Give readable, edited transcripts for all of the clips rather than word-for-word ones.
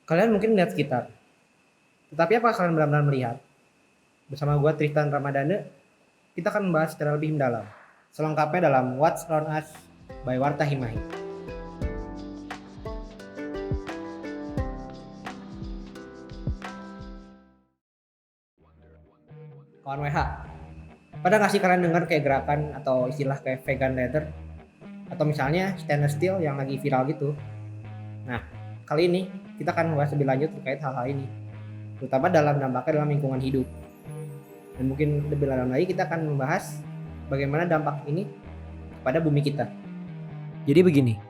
Kalian mungkin melihat sekitar, tetapi apa kalian benar-benar melihat? Bersama gua Tristan Ramadana, kita akan membahas secara lebih mendalam. Selengkapnya dalam What's Around Us by Warta Himahi. Kawan WH, pada nggak sih kalian dengar kayak gerakan atau istilah kayak vegan leather? Atau misalnya stainless steel yang lagi viral gitu? Nah, kali ini kita akan membahas lebih lanjut terkait hal-hal ini, terutama dalam dampaknya dalam lingkungan hidup. Dan mungkin lebih dalam lagi kita akan membahas bagaimana dampak ini pada bumi kita. Jadi begini,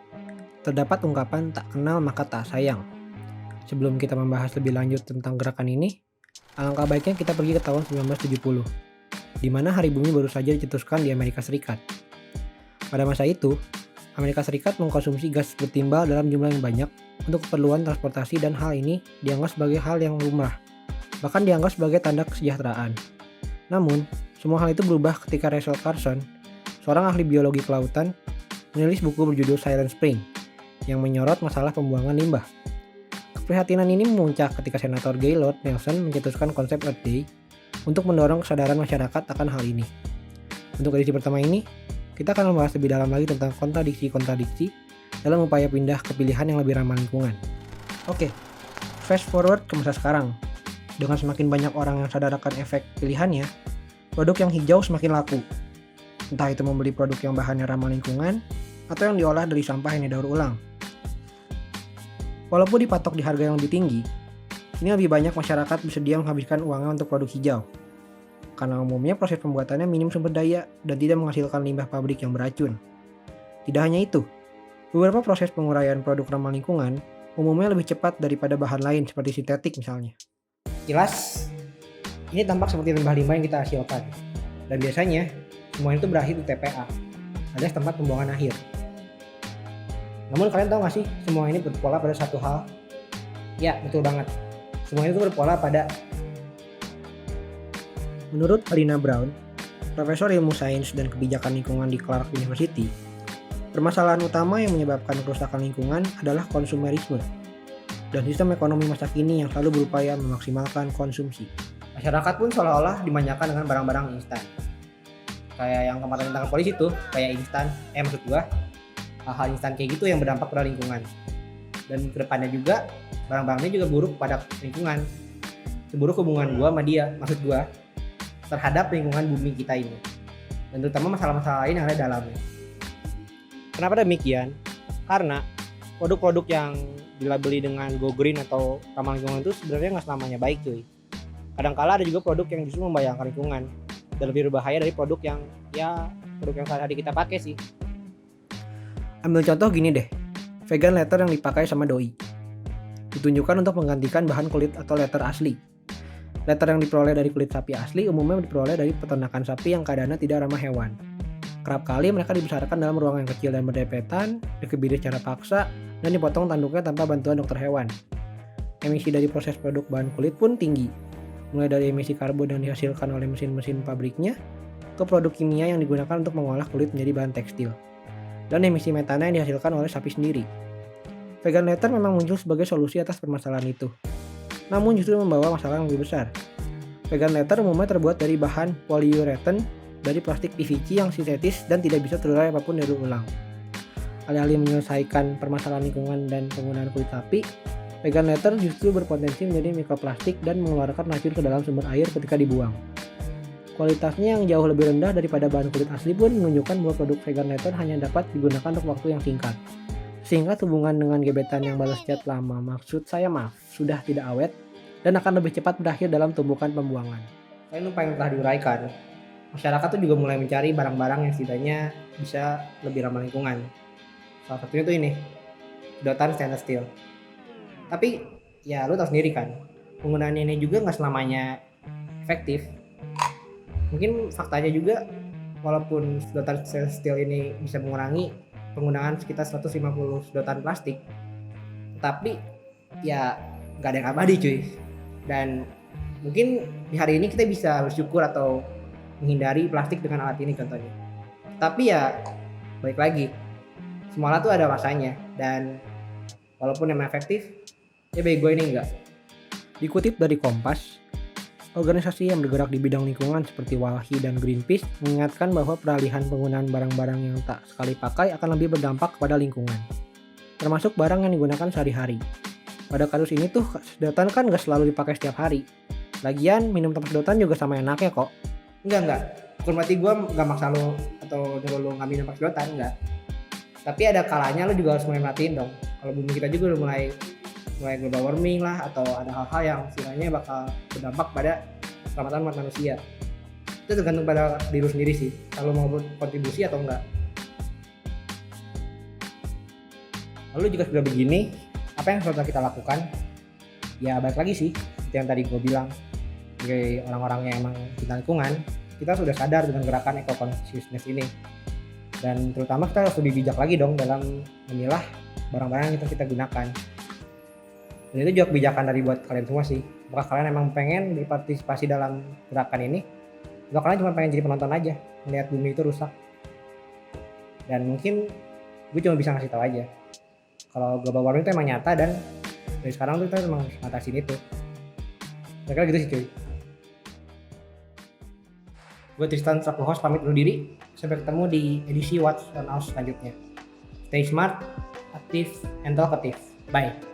terdapat ungkapan tak kenal maka tak sayang. Sebelum kita membahas lebih lanjut tentang gerakan ini, alangkah baiknya kita pergi ke tahun 1970, di mana hari bumi baru saja dicetuskan di Amerika Serikat. Pada masa itu, Amerika Serikat mengkonsumsi gas bertimbal dalam jumlah yang banyak untuk keperluan transportasi dan hal ini dianggap sebagai hal yang lumrah, bahkan dianggap sebagai tanda kesejahteraan. Namun, semua hal itu berubah ketika Rachel Carson, seorang ahli biologi kelautan, menulis buku berjudul Silent Spring yang menyorot masalah pembuangan limbah. Keprihatinan ini memuncak ketika Senator Gaylord Nelson mencetuskan konsep Earth Day untuk mendorong kesadaran masyarakat akan hal ini. Untuk edisi pertama ini, kita akan membahas lebih dalam lagi tentang kontradiksi-kontradiksi dalam upaya pindah ke pilihan yang lebih ramah lingkungan. Oke, fast forward ke masa sekarang. Dengan semakin banyak orang yang sadar akan efek pilihannya, produk yang hijau semakin laku. Entah itu membeli produk yang bahannya ramah lingkungan, atau yang diolah dari sampah yang didaur ulang. Walaupun dipatok di harga yang lebih tinggi, kini lebih banyak masyarakat bersedia menghabiskan uangnya untuk produk hijau. Karena umumnya proses pembuatannya minim sumber daya dan tidak menghasilkan limbah pabrik yang beracun. Tidak hanya itu, beberapa proses penguraian produk ramah lingkungan umumnya lebih cepat daripada bahan lain seperti sintetik misalnya. Jelas, ini tampak seperti limbah-limbah yang kita hasilkan. Dan biasanya, semua itu berakhir di TPA, alias tempat pembuangan akhir. Namun kalian tahu nggak sih, semua ini berpola pada satu hal? Ya, betul banget. Semua itu berpola pada... Menurut Alina Brown, Profesor Ilmu Sains dan Kebijakan Lingkungan di Clark University, permasalahan utama yang menyebabkan kerusakan lingkungan adalah konsumerisme dan sistem ekonomi masa kini yang selalu berupaya memaksimalkan konsumsi. Masyarakat pun seolah-olah dimanjakan dengan barang-barang instan. Kayak yang kemarin tentang polisi tuh, kayak instan, maksud gua, hal-hal instan kayak gitu yang berdampak pada lingkungan. Dan kedepannya juga, barang-barangnya juga buruk pada lingkungan. Seburuk hubungan gua sama dia, maksud gua, terhadap lingkungan bumi kita ini. Dan terutama masalah-masalah lain yang ada dalamnya. Kenapa demikian? Karena produk-produk yang dilabeli dengan go green atau ramah lingkungan itu sebenarnya nggak selamanya baik cuy. Kadangkala ada juga produk yang justru membayangkan lingkungan dan lebih berbahaya dari produk yang sehari-hari kita pakai sih. Ambil contoh gini deh, vegan leather yang dipakai sama doi. Ditunjukkan untuk menggantikan bahan kulit atau leather asli. Leather yang diperoleh dari kulit sapi asli umumnya diperoleh dari peternakan sapi yang keadaannya tidak ramah hewan. Kerap kali mereka dibesarkan dalam ruangan yang kecil dan berdempetan, dikebiri secara paksa, dan dipotong tanduknya tanpa bantuan dokter hewan. Emisi dari proses produk bahan kulit pun tinggi, mulai dari emisi karbon yang dihasilkan oleh mesin-mesin pabriknya, ke produk kimia yang digunakan untuk mengolah kulit menjadi bahan tekstil, dan emisi metana yang dihasilkan oleh sapi sendiri. Vegan leather memang muncul sebagai solusi atas permasalahan itu, namun justru membawa masalah yang lebih besar. Vegan leather umumnya terbuat dari bahan polyurethane dari plastik PVC yang sintetis dan tidak bisa terurai apapun dari ulang. Alih-alih menyelesaikan permasalahan lingkungan dan penggunaan kulit sapi, vegan leather justru berpotensi menjadi mikroplastik dan mengeluarkan racun ke dalam sumber air ketika dibuang. Kualitasnya yang jauh lebih rendah daripada bahan kulit asli pun menunjukkan bahwa produk vegan leather hanya dapat digunakan untuk waktu yang singkat. Sehingga hubungan dengan gebetan yang balas chat lama, sudah tidak awet dan akan lebih cepat berakhir dalam tumbukan pembuangan. Selain lupa yang telah diuraikan, masyarakat tuh juga mulai mencari barang-barang yang setidaknya bisa lebih ramah lingkungan. Salah satunya tuh ini, sedotan stainless steel. Tapi ya lu tahu sendiri kan, penggunaan ini juga nggak selamanya efektif. Mungkin faktanya juga, walaupun sedotan stainless steel ini bisa mengurangi penggunaan sekitar 150 sedotan plastik, tapi ya nggak ada yang abadi cuy. Dan mungkin di hari ini kita bisa bersyukur atau menghindari plastik dengan alat ini contohnya. Tapi ya balik lagi, semua alat tuh ada masanya, dan walaupun emang efektif, ya bagi gue ini enggak. Dikutip dari Kompas, organisasi yang bergerak di bidang lingkungan seperti Walhi dan Greenpeace mengingatkan bahwa peralihan penggunaan barang-barang yang tak sekali pakai akan lebih berdampak kepada lingkungan, termasuk barang yang digunakan sehari-hari. Pada kasus ini tuh sedotan kan gak selalu dipakai setiap hari. Lagian minum tanpa sedotan juga sama enaknya kok. Enggak. Bukan berarti gue gak maksa lo atau nyuruh lo nggak minum pakai sedotan, enggak. Tapi ada kalanya lo juga harus mulai merhatiin dong. Kalau bumi kita juga udah mulai global warming lah, atau ada hal-hal yang istilahnya bakal berdampak pada keselamatan umat manusia. Itu tergantung pada diri lu sendiri sih, kalau mau berkontribusi atau enggak. Lalu jika sudah begini, apa yang harus kita lakukan? Ya balik lagi sih, seperti yang tadi gue bilang, sebagai orang-orang yang emang cinta lingkungan, kita sudah sadar dengan gerakan eco consciousness ini. Dan terutama kita harus lebih bijak lagi dong dalam memilah barang-barang yang kita gunakan. Dan itu juga kebijakan dari buat kalian semua sih. Apakah kalian emang pengen berpartisipasi dalam gerakan ini? Atau kalian cuma pengen jadi penonton aja, melihat bumi itu rusak? Dan mungkin gue cuma bisa ngasih tahu aja, kalau global warming itu emang nyata, dan dari sekarang tuh kita emang ngatasin itu. Kira-kira gitu sih cuy. Gue Tristan selaku host pamit undur diri. Sampai ketemu di edisi What's on Us selanjutnya. Stay smart, aktif, and talkative. Bye.